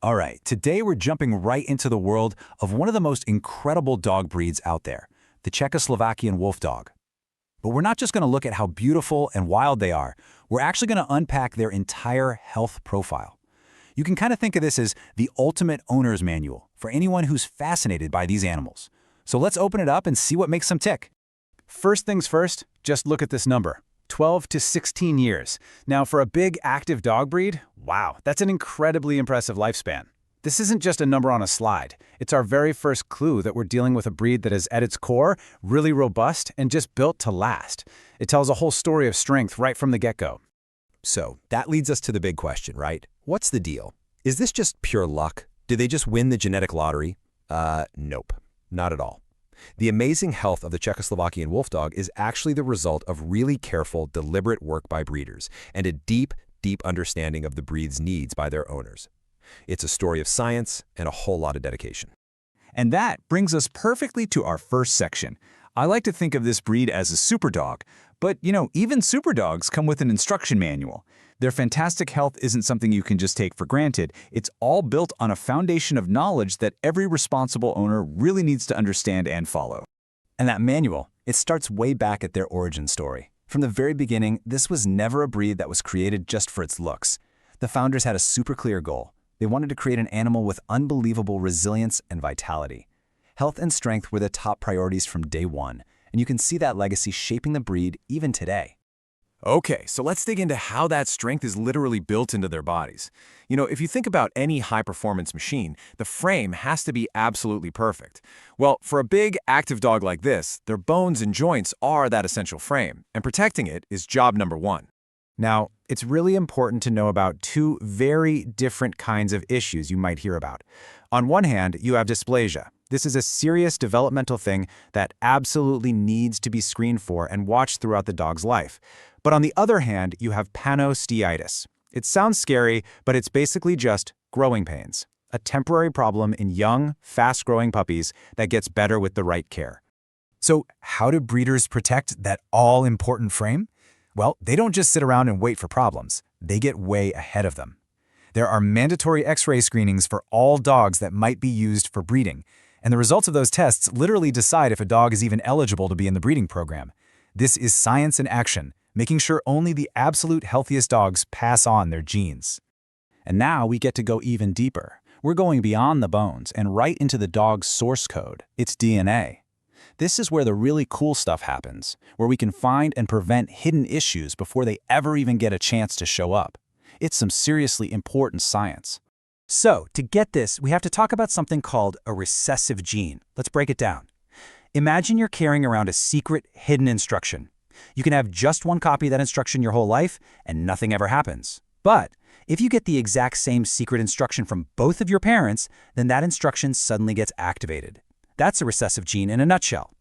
All right, today we're jumping right into the world of one of the most incredible dog breeds out there, the Czechoslovakian Wolfdog. But we're not just going to look at how beautiful and wild they are. We're actually going to unpack their entire health profile. You can kind of think of this as the ultimate owner's manual for anyone who's fascinated by these animals. So let's open it up and see what makes them tick. First things first, just look at this number. 12 to 16 years. Now, for a big, active dog breed, wow, that's an incredibly impressive lifespan. This isn't just a number on a slide. It's our very first clue that we're dealing with a breed that is, at its core, really robust and just built to last. It tells a whole story of strength right from the get-go. So, that leads us to the big question, right? What's the deal? Is this just pure luck? Did they just win the genetic lottery? Nope, not at all. The amazing health of the Czechoslovakian Wolfdog is actually the result of really careful, deliberate work by breeders and a deep, deep understanding of the breed's needs by their owners. It's a story of science and a whole lot of dedication. And that brings us perfectly to our first section. I like to think of this breed as a super dog, but even super dogs come with an instruction manual. Their fantastic health isn't something you can just take for granted. It's all built on a foundation of knowledge that every responsible owner really needs to understand and follow. And that manual, it starts way back at their origin story. From the very beginning, this was never a breed that was created just for its looks. The founders had a super clear goal. They wanted to create an animal with unbelievable resilience and vitality. Health and strength were the top priorities from day one, and you can see that legacy shaping the breed even today. Okay, so let's dig into how that strength is literally built into their bodies. If you think about any high-performance machine, the frame has to be absolutely perfect. Well, for a big, active dog like this, their bones and joints are that essential frame, and protecting it is job number one. Now, it's really important to know about two very different kinds of issues you might hear about. On one hand, you have dysplasia. This is a serious developmental thing that absolutely needs to be screened for and watched throughout the dog's life. But on the other hand, you have panosteitis. It sounds scary, but it's basically just growing pains, a temporary problem in young, fast-growing puppies that gets better with the right care. So how do breeders protect that all-important frame? Well, they don't just sit around and wait for problems. They get way ahead of them. There are mandatory X-ray screenings for all dogs that might be used for breeding, and the results of those tests literally decide if a dog is even eligible to be in the breeding program. This is science in action, making sure only the absolute healthiest dogs pass on their genes. And now we get to go even deeper. We're going beyond the bones and right into the dog's source code, its DNA. This is where the really cool stuff happens, where we can find and prevent hidden issues before they ever even get a chance to show up. It's some seriously important science. So, to get this, we have to talk about something called a recessive gene. Let's break it down. Imagine you're carrying around a secret, hidden instruction. You can have just one copy of that instruction your whole life, and nothing ever happens. But if you get the exact same secret instruction from both of your parents, then that instruction suddenly gets activated. That's a recessive gene in a nutshell.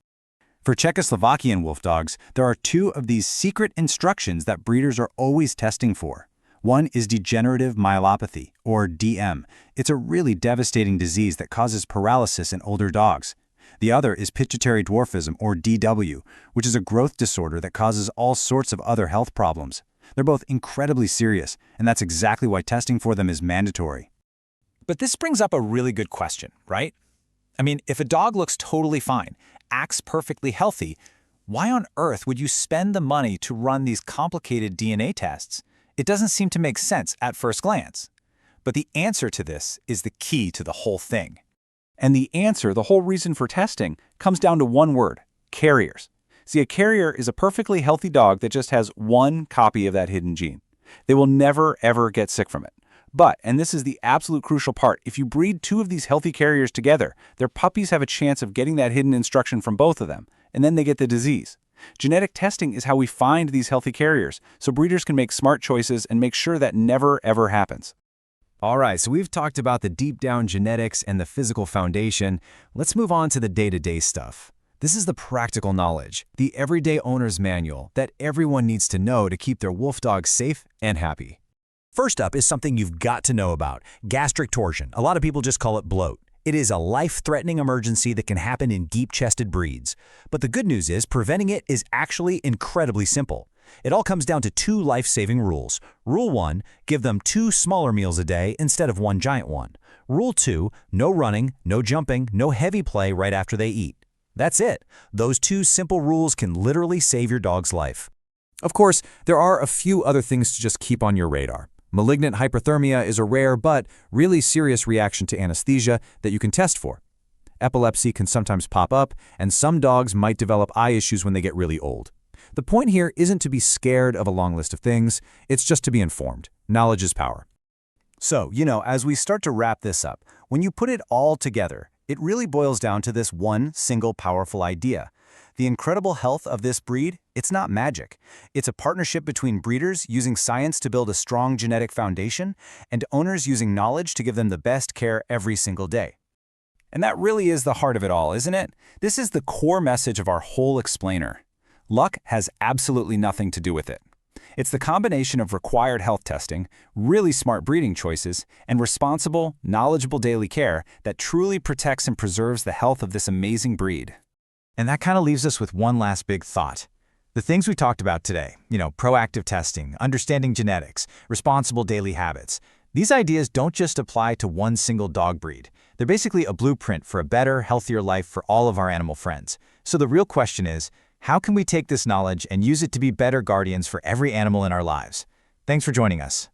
For Czechoslovakian Wolfdogs, there are two of these secret instructions that breeders are always testing for. One is degenerative myelopathy, or DM. It's a really devastating disease that causes paralysis in older dogs. The other is pituitary dwarfism, or DW, which is a growth disorder that causes all sorts of other health problems. They're both incredibly serious, and that's exactly why testing for them is mandatory. But this brings up a really good question, right? I mean, if a dog looks totally fine, acts perfectly healthy, why on earth would you spend the money to run these complicated DNA tests? It doesn't seem to make sense at first glance. But the answer to this is the key to the whole thing. And the answer, the whole reason for testing, comes down to one word: carriers. See, a carrier is a perfectly healthy dog that just has one copy of that hidden gene. They will never, ever get sick from it. But, and this is the absolute crucial part, if you breed two of these healthy carriers together, their puppies have a chance of getting that hidden instruction from both of them, and then they get the disease. Genetic testing is how we find these healthy carriers, so breeders can make smart choices and make sure that never, ever happens. All right, so we've talked about the deep-down genetics and the physical foundation. Let's move on to the day-to-day stuff. This is the practical knowledge, the everyday owner's manual that everyone needs to know to keep their wolf dog safe and happy. First up is something you've got to know about: gastric torsion. A lot of people just call it bloat. It is a life-threatening emergency that can happen in deep-chested breeds. But the good news is preventing it is actually incredibly simple. It all comes down to 2 life-saving rules. Rule 1, give them 2 smaller meals a day instead of 1 giant one. Rule 2, no running, no jumping, no heavy play right after they eat. That's it. Those 2 simple rules can literally save your dog's life. Of course, there are a few other things to just keep on your radar. Malignant hyperthermia is a rare but really serious reaction to anesthesia that you can test for. Epilepsy can sometimes pop up, and some dogs might develop eye issues when they get really old. The point here isn't to be scared of a long list of things, it's just to be informed. Knowledge is power. So, as we start to wrap this up, when you put it all together, it really boils down to this one single powerful idea. The incredible health of this breed, it's not magic. It's a partnership between breeders using science to build a strong genetic foundation and owners using knowledge to give them the best care every single day. And that really is the heart of it all, isn't it? This is the core message of our whole explainer. Luck has absolutely nothing to do with it. It's the combination of required health testing, really smart breeding choices, and responsible, knowledgeable daily care that truly protects and preserves the health of this amazing breed. And that kind of leaves us with one last big thought. The things we talked about today, proactive testing, understanding genetics, responsible daily habits, these ideas don't just apply to one single dog breed. They're basically a blueprint for a better, healthier life for all of our animal friends. So the real question is, how can we take this knowledge and use it to be better guardians for every animal in our lives? Thanks for joining us.